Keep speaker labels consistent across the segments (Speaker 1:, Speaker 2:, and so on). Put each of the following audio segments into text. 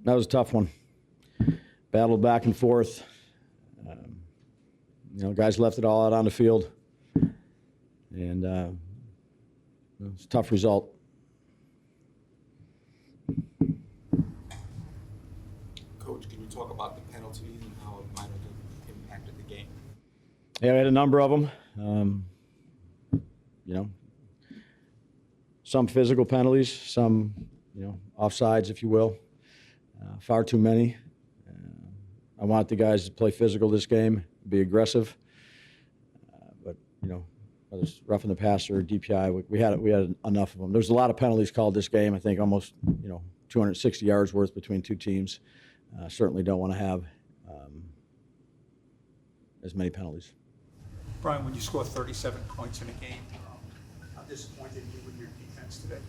Speaker 1: That was a tough one. Battled back and forth. Guys left it all out on the field. And it's a tough result.
Speaker 2: Coach, can you talk about the penalties and how it might have impacted the game?
Speaker 1: Yeah, we had a number of them. Some physical penalties, some, offsides, if you will. Far too many. I want the guys to play physical this game, be aggressive. But whether it's roughing the passer or DPI, we had enough of them. There's a lot of penalties called this game. I think almost 260 yards worth between two teams. Certainly don't want to have as many penalties.
Speaker 3: Brian, when you score 37 points in a game, how disappointed you with your defense today?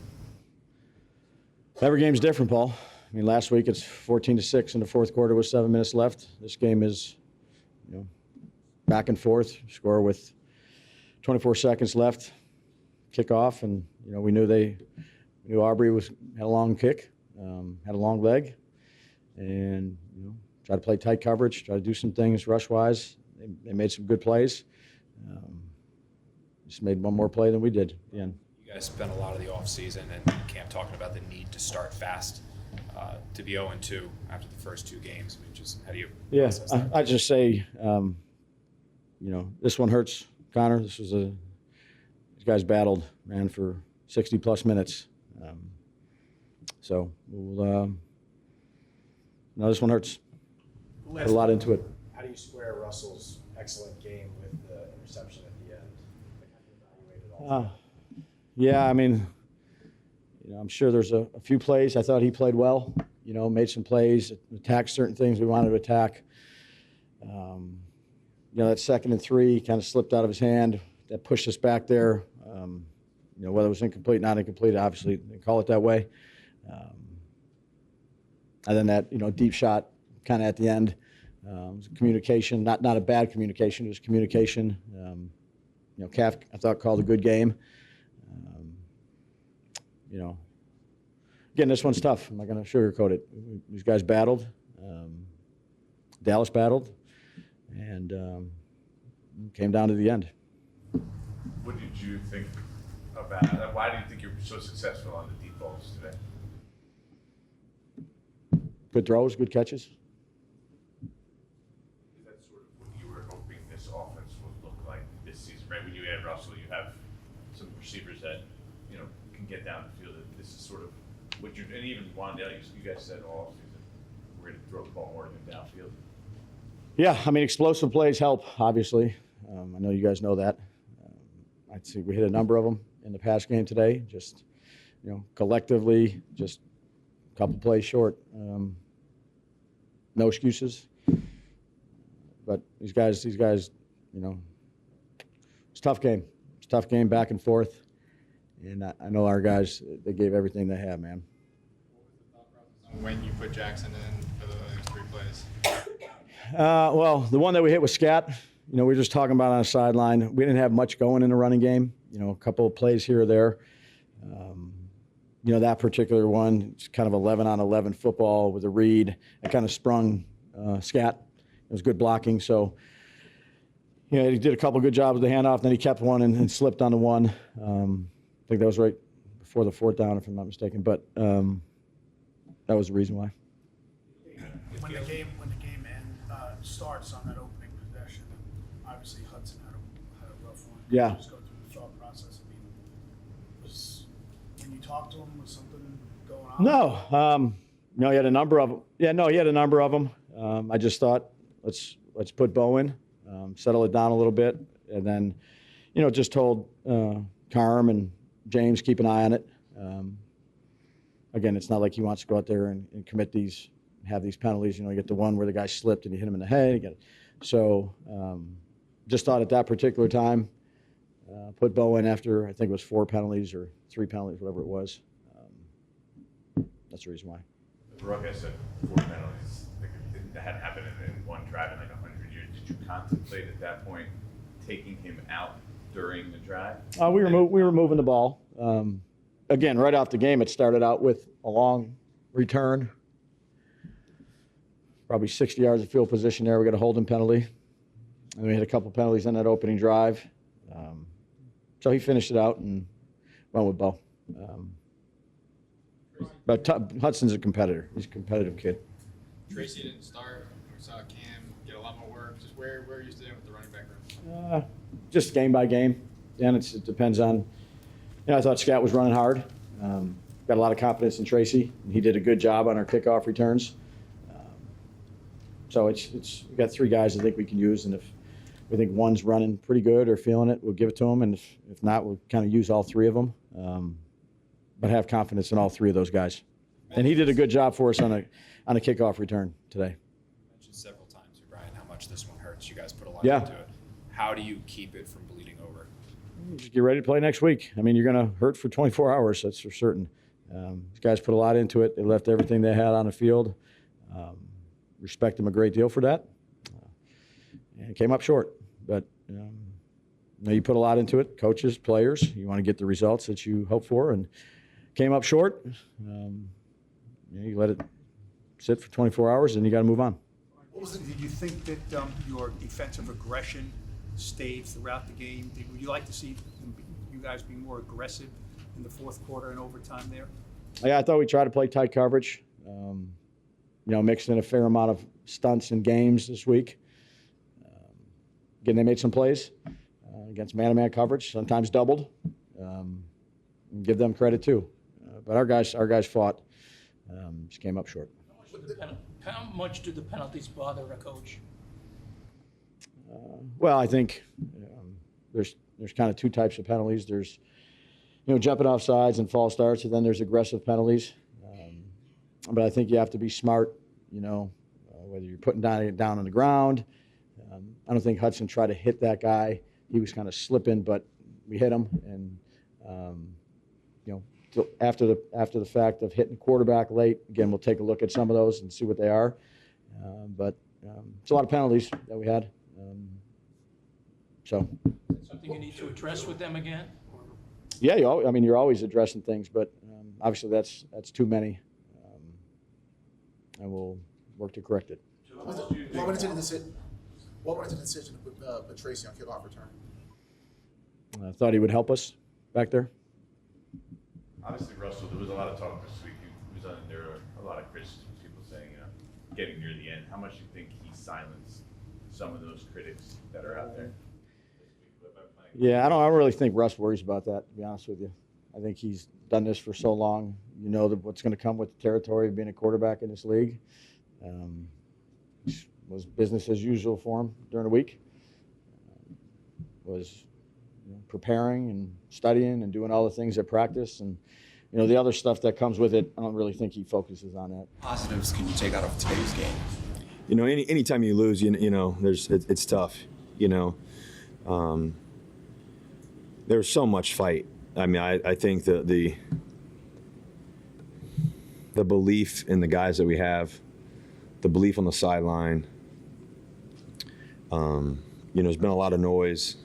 Speaker 1: Every game's different, Paul. I mean, last week it's 14-6 in the fourth quarter with 7 minutes left. This game is, back and forth. Score with 24 seconds left, kick off, and we knew Aubrey had a long kick, had a long leg, and try to play tight coverage, try to do some things rush-wise. They made some good plays. Just made one more play than we did. Yeah.
Speaker 4: You guys spent a lot of the offseason and camp talking about the need to start fast. To be 0-2 after the first 2 games, I mean, just how do you process that?
Speaker 1: I just say, this one hurts, Connor. These guys battled, man, for 60-plus minutes. So we'll, this one hurts. Put a lot into it.
Speaker 5: How do you square Russell's excellent game with the interception at the end? How do you evaluate it all?
Speaker 1: Yeah, I mean, I'm sure there's a few plays. I thought he played well, made some plays, attacked certain things we wanted to attack. That 2nd and 3 kind of slipped out of his hand. That pushed us back there. Whether it was incomplete, not incomplete, obviously, they call it that way. And then that, deep shot kind of at the end. Was communication, not a bad communication, it was communication. Calf, I thought, called a good game. Again, this one's tough. I'm not going to sugarcoat it. These guys battled. Dallas battled. And came down to the end.
Speaker 6: What did you think about that? Why do you think you were so successful on the deep balls today?
Speaker 1: Good throws, good catches.
Speaker 6: Is that sort of what you were hoping this offense would look like this season, right? When you add Russell, you have some receivers that, can get down the field. This is sort of what you, and even Wan'Dale, you guys said all season, we're going to throw the ball more than downfield.
Speaker 1: Yeah, I mean, explosive plays help, obviously. I know you guys know that. I'd say we hit a number of them in the pass game today. Just, collectively, just a couple plays short. No excuses. But these guys, it's a tough game. It's a tough game back and forth. And I know our guys, they gave everything they have, man.
Speaker 7: What was the thought process on when you put Jaxson in for those 3 plays?
Speaker 1: Well, the one that we hit was Scat. We were just talking about on the sideline. We didn't have much going in the running game. A couple of plays here or there. That particular one, it's kind of 11-on-11 football with a read. It kind of sprung Scat. It was good blocking. So, he did a couple of good jobs with the handoff. Then he kept one and slipped on the one. I think that was right before the 4th down, if I'm not mistaken. But that was the reason why.
Speaker 8: When the game starts on that opening possession, obviously Hudson had a rough one.
Speaker 1: Yeah.
Speaker 8: Just go through the thought process. I mean, when you talk to him, was something going on?
Speaker 1: No, he had a number of them. Yeah, no, he had a number of them. I just thought, let's put Bo in, settle it down a little bit, and then, just told Carm and James keep an eye on it. Again, it's not like he wants to go out there and commit have these penalties. You get the one where the guy slipped and you hit him in the head. So just thought at that particular time, put Bo in after, I think it was 4 penalties or 3 penalties, whatever it was. That's the reason why.
Speaker 6: Baruch said 4 penalties. That had happened in one drive in like 100 years. Did you contemplate at that point taking him out during the drive?
Speaker 1: We were moving the ball. Again, right off the game, it started out with a long return. probably 60 yards of field position there. We got a holding penalty. And we had a couple penalties on that opening drive. So he finished it out and went with Bo. But Hudson's a competitor. He's a competitive kid.
Speaker 7: Tracy didn't start. We saw Cam get a lot more work. Just where are you standing with the running back room?
Speaker 1: Just game by game. And it depends on, I thought Scott was running hard. Got a lot of confidence in Tracy. And he did a good job on our kickoff returns. So we got 3 guys I think we can use, and if we think one's running pretty good or feeling it, we'll give it to him, and if not, we'll kind of use all 3 of them, but have confidence in all 3 of those guys. And he did a good job for us on a kickoff return today.
Speaker 4: You mentioned several times, Brian, how much this one hurts. You guys put a lot
Speaker 1: Yeah.
Speaker 4: into it. How do you keep it from bleeding over?
Speaker 1: Just get ready to play next week. I mean, you're going to hurt for 24 hours, that's for certain. These guys put a lot into it. They left everything they had on the field. Respect them a great deal for that. And came up short. But you put a lot into it, coaches, players. You want to get the results that you hope for, and came up short. You let it sit for 24 hours, and you got to move on.
Speaker 3: Did you think that your defensive aggression stayed throughout the game? Would you like to see you guys be more aggressive in the fourth quarter and overtime there?
Speaker 1: Yeah, I thought we tried to play tight coverage. Mixed in a fair amount of stunts and games this week. Again, they made some plays against man-to-man coverage, sometimes doubled. Give them credit too. But our guys fought. Just came up short.
Speaker 9: How much do the penalties bother a coach?
Speaker 1: Well, I think there's kind of 2 types of penalties. There's jumping off sides and false starts, and then there's aggressive penalties. But I think you have to be smart, whether you're putting down on the ground. I don't think Hudson tried to hit that guy. He was kind of slipping, but we hit him. And, after the fact of hitting quarterback late, again, we'll take a look at some of those and see what they are. But it's a lot of penalties that we had. So.
Speaker 9: Something you need to address with them again?
Speaker 1: Yeah, you're always addressing things, but obviously that's too many. And we'll work to correct it.
Speaker 10: What went into the decision to put Tracy on kickoff return?
Speaker 1: I thought he would help us back there.
Speaker 6: Obviously, Russell, there was a lot of talk this week. There were a lot of criticism, people saying, getting near the end. How much do you think he silenced some of those critics that are out there this week?
Speaker 1: Yeah, I don't really think Russ worries about that, to be honest with you. I think he's done this for so long. What's going to come with the territory of being a quarterback in this league. Was business as usual for him during the week. Was preparing and studying and doing all the things at practice, and the other stuff that comes with it. I don't really think he focuses on that.
Speaker 2: Positives can you take out of today's game?
Speaker 11: Anytime you lose, it's tough. There's so much fight. I mean, I think that the belief in the guys that we have, the belief on the sideline. There's been a lot of noise,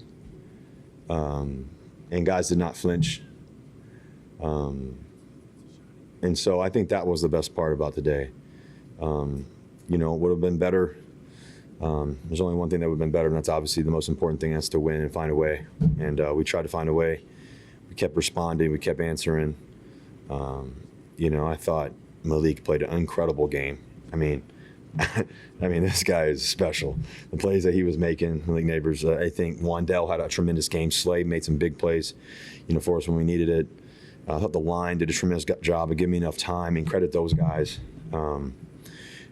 Speaker 11: and guys did not flinch. And so I think that was the best part about the day. It would have been better. There's only one thing that would have been better, and that's obviously the most important thing, that's to win and find a way. And we tried to find a way. We kept responding. We kept answering. I thought Malik played an incredible game. I mean, this guy is special. The plays that he was making, Malik Nabers, I think Wan'Dale had a tremendous game. Slay made some big plays, for us when we needed it. I thought the line did a tremendous job of giving me enough time, and credit those guys.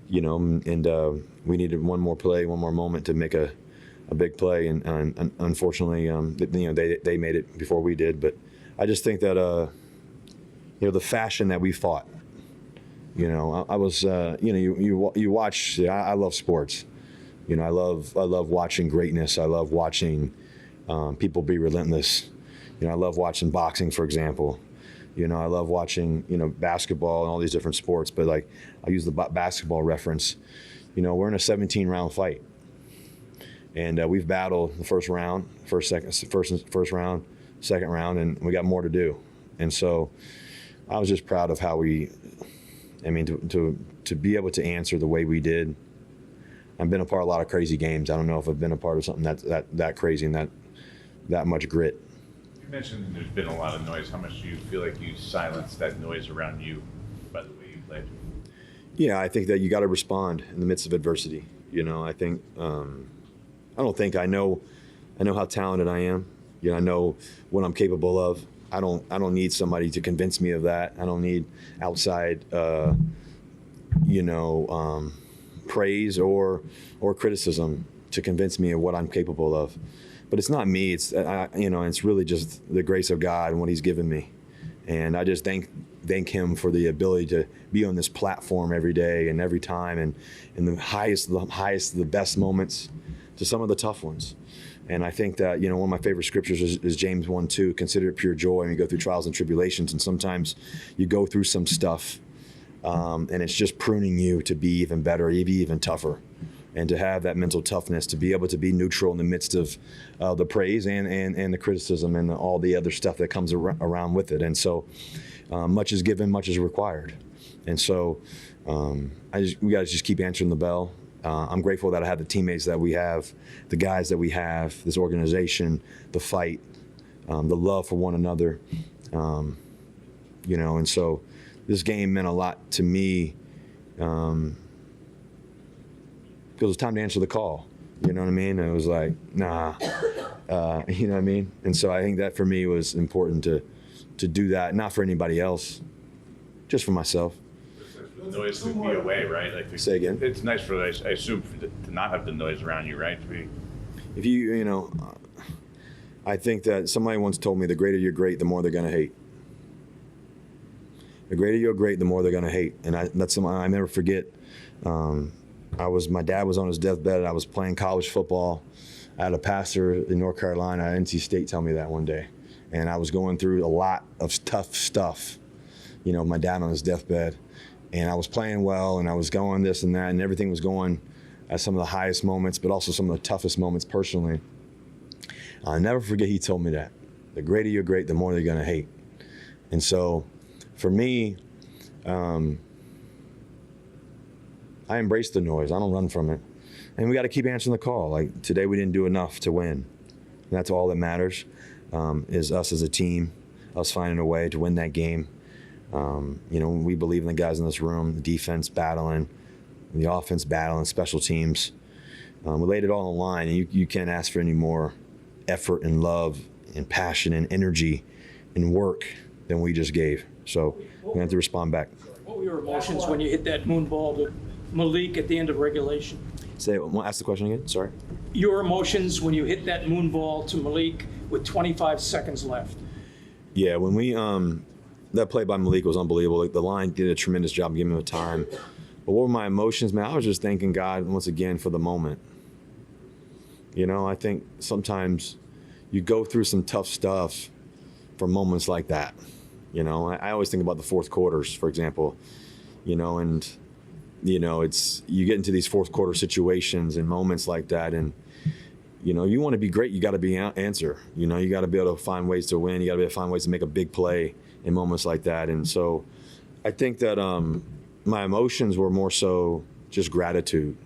Speaker 11: We needed one more play, one more moment to make a big play, and unfortunately, they made it before we did. But I just think that the fashion that we fought. I was you watch. I love sports. I love watching greatness. I love watching people be relentless. I love watching boxing, for example. I love watching basketball and all these different sports. But like I use the basketball reference. We're in a 17-round fight, and we've battled the first round, second round, and we got more to do. And so I was just proud of how to be able to answer the way we did, I've been a part of a lot of crazy games. I don't know if I've been a part of something that crazy and that much grit.
Speaker 6: You mentioned there's been a lot of noise. How much do you feel like you silenced that noise around you by the way you played?
Speaker 11: Yeah, I think that you got to respond in the midst of adversity. I think I don't think I know how talented I am. I know what I'm capable of. I don't need somebody to convince me of that. I don't need outside praise or criticism to convince me of what I'm capable of. But it's not me. It's it's really just the grace of God and what He's given me. And I just thank Him for the ability to be on this platform every day and every time, and in the highest, the best moments to some of the tough ones. And I think that, one of my favorite scriptures is James 1:2, consider it pure joy when you go through trials and tribulations. And sometimes you go through some stuff and it's just pruning you to be even better, be even tougher. And to have that mental toughness, to be able to be neutral in the midst of the praise and the criticism and all the other stuff that comes around with it. And so much is given, much is required. And so we got to just keep answering the bell. I'm grateful that I have the teammates that we have, the guys that we have, this organization, the fight, the love for one another. And so this game meant a lot to me because it was time to answer the call. You know what I mean? And it was like, nah, you know what I mean? And so I think that for me was important to do that, not for anybody else, just for myself.
Speaker 6: Noise to be away, right?
Speaker 11: Say again?
Speaker 6: It's nice I assume, to not have the noise around you, right?
Speaker 11: If I think that somebody once told me the greater you're great, the more they're going to hate. The greater you're great, the more they're going to hate. And that's something I never forget. My dad was on his deathbed. I was playing college football. I had a pastor in North Carolina at NC State tell me that one day. And I was going through a lot of tough stuff, my dad on his deathbed. And I was playing well, and I was going this and that, and everything was going at some of the highest moments, but also some of the toughest moments personally. I'll never forget he told me that. The greater you're great, the more they're going to hate. And so for me, I embrace the noise. I don't run from it. And we got to keep answering the call. Like today we didn't do enough to win. And that's all that matters, is us as a team, us finding a way to win that game. We believe in the guys in this room, the defense battling, the offense battling, special teams. We laid it all on the line, and you can't ask for any more effort and love and passion and energy and work than we just gave. So we have to respond back.
Speaker 9: What were your emotions when you hit that moon ball to Malik at the end of regulation?
Speaker 11: Ask the question again, sorry.
Speaker 9: Your emotions when you hit that moon ball to Malik with 25 seconds left.
Speaker 11: Yeah, when we that play by Malik was unbelievable. The line did a tremendous job giving him the time. But what were my emotions, man? I was just thanking God once again for the moment. I think sometimes you go through some tough stuff for moments like that. I always think about the fourth quarters, for example, and it's you get into these fourth quarter situations and moments like that, and you want to be great, you got to be answer. You got to be able to find ways to win. You got to be able to find ways to make a big play in moments like that. And so I think that my emotions were more so just gratitude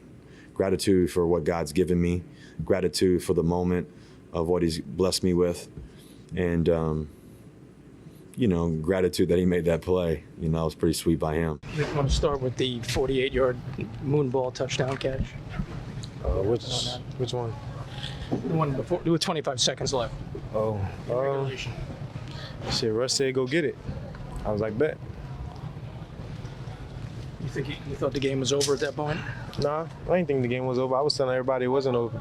Speaker 11: for what God's given me, gratitude for the moment of what He's blessed me with, and gratitude that He made that play. It was pretty sweet by Him.
Speaker 9: You want to start with the 48-yard moon ball touchdown catch?
Speaker 12: Which one?
Speaker 9: The one before, with 25 seconds left.
Speaker 12: Russ said go get it. I was like, bet.
Speaker 9: You thought the game was over at that point?
Speaker 12: Nah, I didn't think the game was over. I was telling everybody it wasn't over.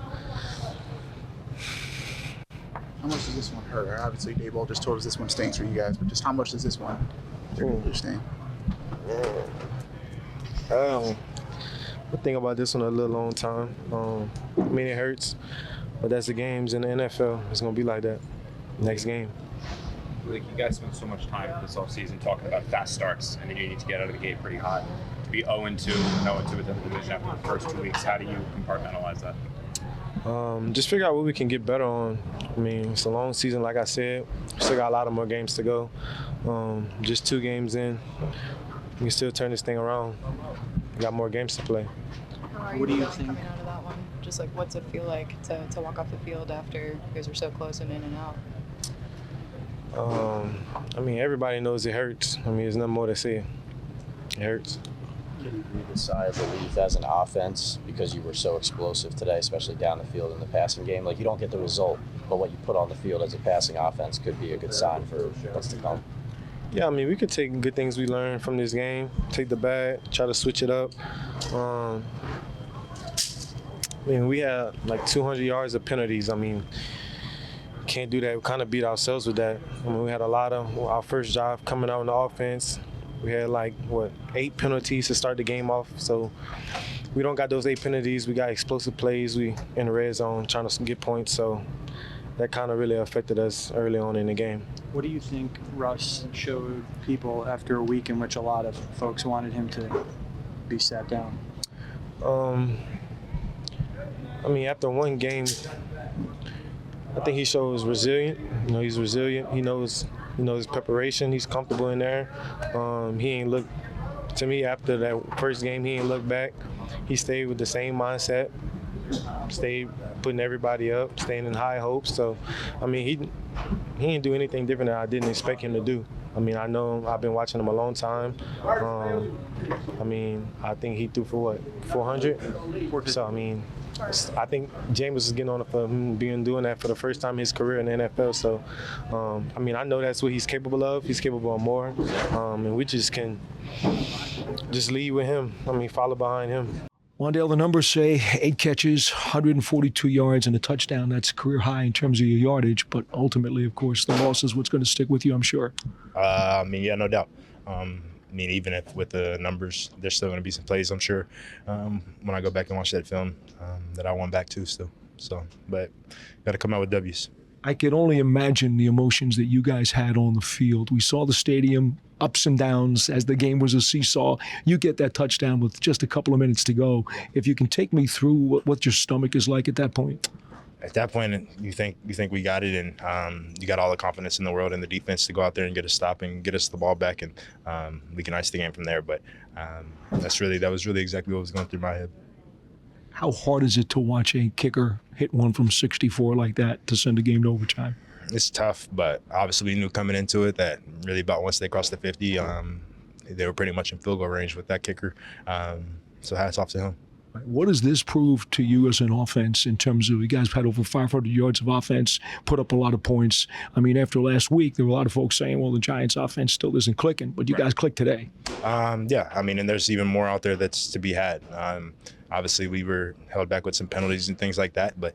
Speaker 10: How much does this one hurt? Obviously, Daboll just told us this one stinks for you guys, but just how much does this one sting?
Speaker 12: I think about this one a little long time. It hurts, but that's the games in the NFL. It's going to be like that. Next game.
Speaker 4: You guys spent so much time this offseason talking about fast starts, and then you need to get out of the gate pretty hot. To be 0-2 and 0-2 within the division after the first 2 weeks, how do you compartmentalize that?
Speaker 12: Just figure out what we can get better on. It's a long season, like I said. We still got a lot of more games to go. Just 2 games in, we can still turn this thing around. got more games to play.
Speaker 13: What do you think coming out of that one? Just like, what's it feel like to walk off the field after you guys were so close and in and out?
Speaker 12: I mean, everybody knows it hurts. I mean, there's nothing more to say. It hurts.
Speaker 5: Can you breathe a sigh of relief as an offense because you were so explosive today, especially down the field in the passing game? Like, you don't get the result, but what you put on the field as a passing offense could be a good sign for what's to come.
Speaker 12: Yeah, I mean, we could take good things we learned from this game, take the bad, try to switch it up. I mean, we had like 200 yards of penalties. I mean, can't do that. We kind of beat ourselves with that. I mean, we had a lot of our first drive coming out in the offense. We had 8 penalties to start the game off. So we don't got those 8 penalties. We got explosive plays. We in the red zone trying to get points. So that kind of really affected us early on in the game.
Speaker 14: What do you think Russ showed people after a week in which a lot of folks wanted him to be sat down?
Speaker 12: I mean, after one game, I think he shows resilient. You know, he's resilient. He knows his preparation. He's comfortable in there. He ain't look, to me, after that first game, he ain't look back. He stayed with the same mindset, stayed putting everybody up, staying in high hopes. So, I mean, he didn't do anything different that I didn't expect him to do. I mean, I know him. I've been watching him a long time. I mean, I think he threw for what, 400? So, I mean, I think James is getting on it for him doing that for the first time in his career in the NFL. So, I mean, I know that's what he's capable of. He's capable of more. And we just can just lead with him. I mean, follow behind him.
Speaker 15: Wan'Dale, the numbers say 8 catches, 142 yards, and a touchdown. That's career high in terms of your yardage. But ultimately, of course, the loss is what's going to stick with you, I'm sure.
Speaker 4: I mean, yeah, no doubt. I mean, even if with the numbers, there's still going to be some plays, I'm sure, when I go back and watch that film that I want back to still. So, but got to come out with W's.
Speaker 15: I could only imagine the emotions that you guys had on the field. We saw the stadium ups and downs as the game was a seesaw. You get that touchdown with just a couple of minutes to go. If you can take me through what your stomach is like at that point.
Speaker 4: At that point, you think we got it, and you got all the confidence in the world in the defense to go out there and get a stop and get us the ball back, and we can ice the game from there. But that was really exactly what was going through my head.
Speaker 15: How hard is it to watch a kicker hit one from 64 like that to send a game to overtime?
Speaker 4: It's tough, but obviously we knew coming into it that really about once they crossed the 50, they were pretty much in field goal range with that kicker. So hats off to him.
Speaker 15: What does this prove to you as an offense in terms of you guys had over 500 yards of offense, put up a lot of points? I mean, after last week, there were a lot of folks saying, well, the Giants' offense still isn't clicking, but you guys clicked today.
Speaker 4: Yeah, I mean, and there's even more out there that's to be had. Obviously, we were held back with some penalties and things like that, but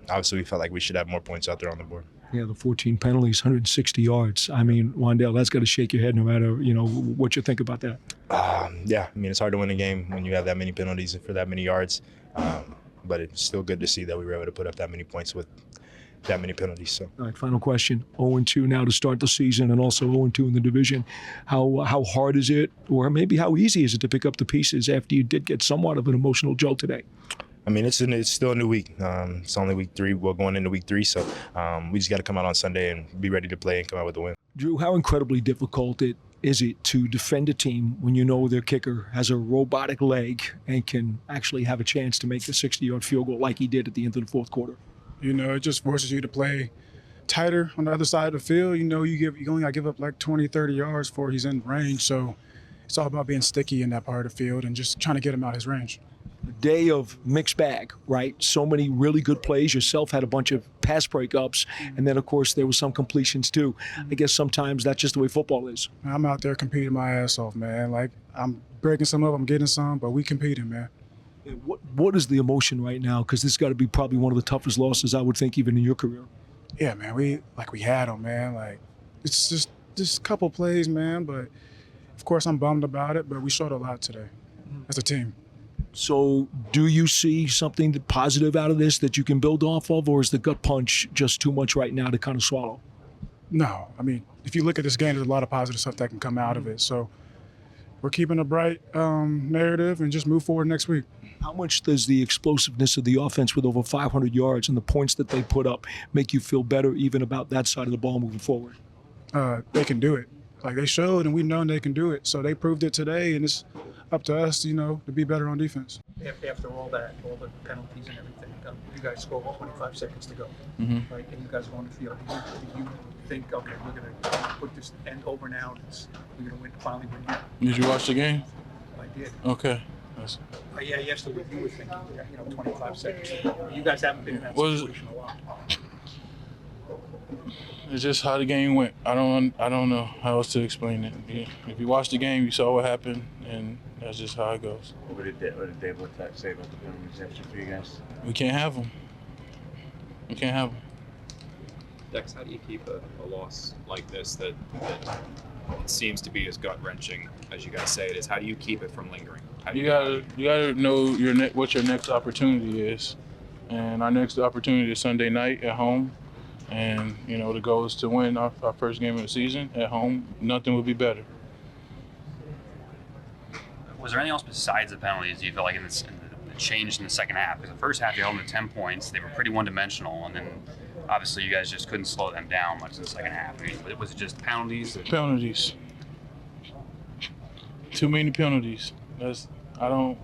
Speaker 4: obviously we felt like we should have more points out there on the board.
Speaker 15: Yeah, the 14 penalties, 160 yards. I mean, Wan'Dale, that's got to shake your head no matter, what you think about that.
Speaker 4: Yeah, I mean, it's hard to win a game when you have that many penalties for that many yards, but it's still good to see that we were able to put up that many points with that many penalties. So.
Speaker 15: All right, final question. 0-2 now to start the season and also 0-2 in the division. How hard is it, or maybe how easy is it to pick up the pieces after you did get somewhat of an emotional jolt today?
Speaker 4: I mean, it's still a new week. It's only week 3. We're going into week 3, so we just got to come out on Sunday and be ready to play and come out with the win.
Speaker 15: Dru, how incredibly difficult is it to defend a team when you know their kicker has a robotic leg and can actually have a chance to make the 60-yard field goal like he did at the end of the fourth quarter?
Speaker 16: It just forces you to play tighter on the other side of the field. You only got to give up like 20, 30 yards before he's in range. So it's all about being sticky in that part of the field and just trying to get him out his range.
Speaker 15: A day of mixed bag, right? So many really good plays. Yourself had a bunch of pass breakups, and then, of course, there were some completions, too. I guess sometimes that's just the way football is.
Speaker 16: I'm out there competing my ass off, man. Like, I'm breaking some up, I'm getting some, but we competing, man.
Speaker 15: What is the emotion right now? Because this has got to be probably one of the toughest losses, I would think, even in your career.
Speaker 16: Yeah, man, we had them, man. Like, it's just a couple plays, man, but, of course, I'm bummed about it, but we showed a lot today as a team.
Speaker 15: So do you see something positive out of this that you can build off of, or is the gut punch just too much right now to kind of swallow?
Speaker 16: No. I mean, if you look at this game, there's a lot of positive stuff that can come out of it. So we're keeping a bright narrative and just move forward next week.
Speaker 15: How much does the explosiveness of the offense with over 500 yards and the points that they put up make you feel better even about that side of the ball moving forward?
Speaker 16: They can do it. Like they showed, and we know they can do it. So they proved it today, and it's up to us, you know, to be better on defense.
Speaker 3: After all that, all the penalties and everything, you guys scored with 25 seconds to go,
Speaker 17: Mm-hmm.
Speaker 3: right? And you guys were on the field. Did you think, okay, we're going to put this end over now, we're going to win, finally win now?
Speaker 17: Did you watch the game?
Speaker 3: I did.
Speaker 17: Okay.
Speaker 3: Yeah, yesterday what you were thinking, you know, 25 seconds. You guys haven't been in that
Speaker 17: Was-
Speaker 3: situation a while.
Speaker 17: It's just how the game went. I don't know how else to explain it. If you watched the game, you saw what happened, and that's just how it goes.
Speaker 18: What did Daboll say about the penalties extra for you guys?
Speaker 17: We can't have them. We can't have them.
Speaker 19: Dex, how do you keep a loss like this that it seems to be as gut-wrenching as you guys say it is? How do you keep it from lingering?
Speaker 17: You gotta know what your next opportunity is, and our next opportunity is Sunday night at home. And, you know, the goal is to win our first game of the season at home. Nothing would be better.
Speaker 20: Was there anything else besides the penalties you feel like in the changed in the second half? Because the first half you held them to 10 points. They were pretty one-dimensional. And then obviously you guys just couldn't slow them down much in the second half. I mean, was it just penalties?
Speaker 17: Penalties. Too many penalties. I don't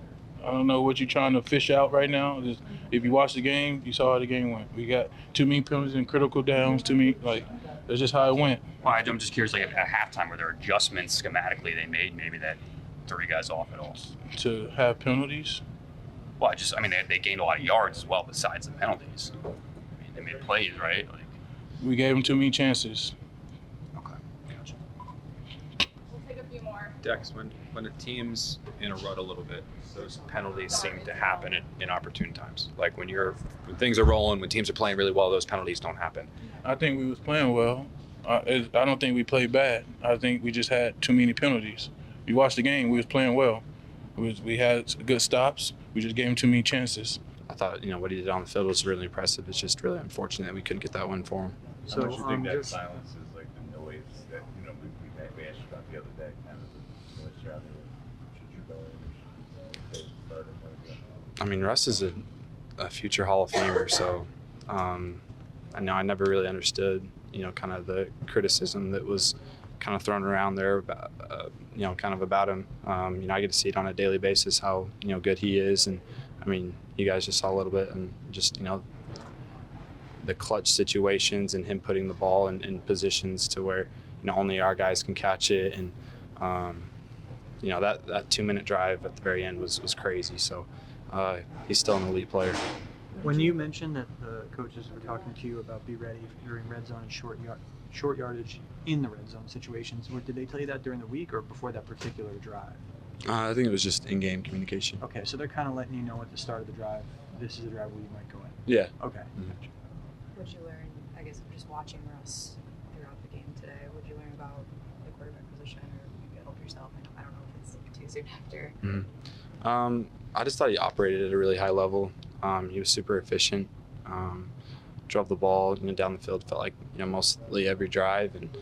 Speaker 17: know what you're trying to fish out right now. If you watch the game, you saw how the game went. We got too many penalties and critical downs. That's just how it went.
Speaker 20: Well, I'm just curious, like at halftime, were there adjustments schematically they made maybe that threw you guys off at all?
Speaker 17: To have penalties?
Speaker 20: Well, they gained a lot of yards as well besides the penalties. I mean, they made plays, right?
Speaker 17: We gave them too many chances.
Speaker 19: Dex, when a team's in a rut a little bit, those penalties seem to happen at inopportune times. Like when things are rolling, when teams are playing really well, those penalties don't happen.
Speaker 17: I think we was playing well. I don't think we played bad. I think we just had too many penalties. You watch the game, we was playing well. We had good stops. We just gave them too many chances.
Speaker 19: I thought, what he did on the field was really impressive. It's just really unfortunate that we couldn't get that win for him.
Speaker 6: So how much do you think that silence is like the noise that we asked you about the other day, kind of the noise surrounding it? Should you go in? Should you start it?
Speaker 19: I mean, Russ is a future Hall of Famer, so I know I never really understood, kind of the criticism that was kind of thrown around there about, kind of about him. I get to see it on a daily basis how, good he is. And I mean, you guys just saw a little bit and just, the clutch situations and him putting the ball in positions to where, only our guys can catch it. And, that 2-minute drive at the very end was crazy. So he's still an elite player.
Speaker 14: When you mentioned that the coaches were talking to you about be ready during red zone and short yardage in the red zone situations, did they tell you that during the week or before that particular drive?
Speaker 19: I think it was just in-game communication.
Speaker 14: Okay, so they're kind of letting you know at the start of the drive, this is a drive where you might go in.
Speaker 19: Yeah.
Speaker 14: Okay.
Speaker 19: Mm-hmm.
Speaker 13: What'd you learn, I guess, just watching Russ throughout the game today? What'd you learn about the quarterback position or maybe help yourself? I don't know if it's too soon after.
Speaker 19: Mm-hmm. I just thought he operated at a really high level. He was super efficient. Drove the ball down the field, felt like mostly every drive, and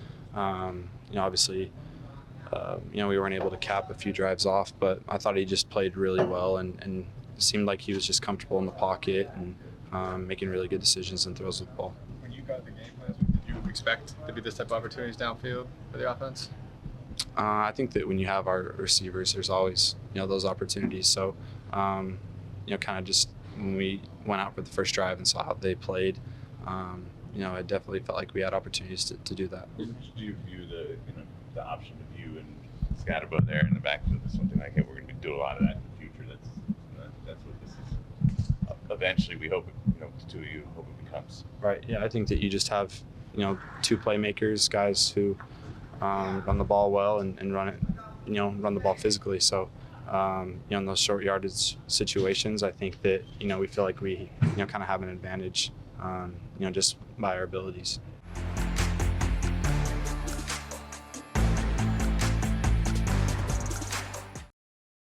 Speaker 19: obviously we weren't able to cap a few drives off, but I thought he just played really well and it seemed like he was just comfortable in the pocket and making really good decisions and throws with the ball.
Speaker 7: When you got the game last week, did you expect to be this type of opportunities downfield for the offense?
Speaker 19: I think that when you have our receivers, there's always those opportunities. So kind of just when we went out for the first drive and saw how they played, I definitely felt like we had opportunities to do that.
Speaker 6: Do you view the option of you and Scatterbo there in the backfield as something like, hey, we're going to do a lot of that in the future? That's what this is. Eventually, we hope the two of you hope it becomes.
Speaker 19: Right. Yeah, I think that you just have two playmakers, guys who run the ball well and run it, run the ball physically. So. In those short yardage situations, I think that we feel like we kind of have an advantage, just by our abilities.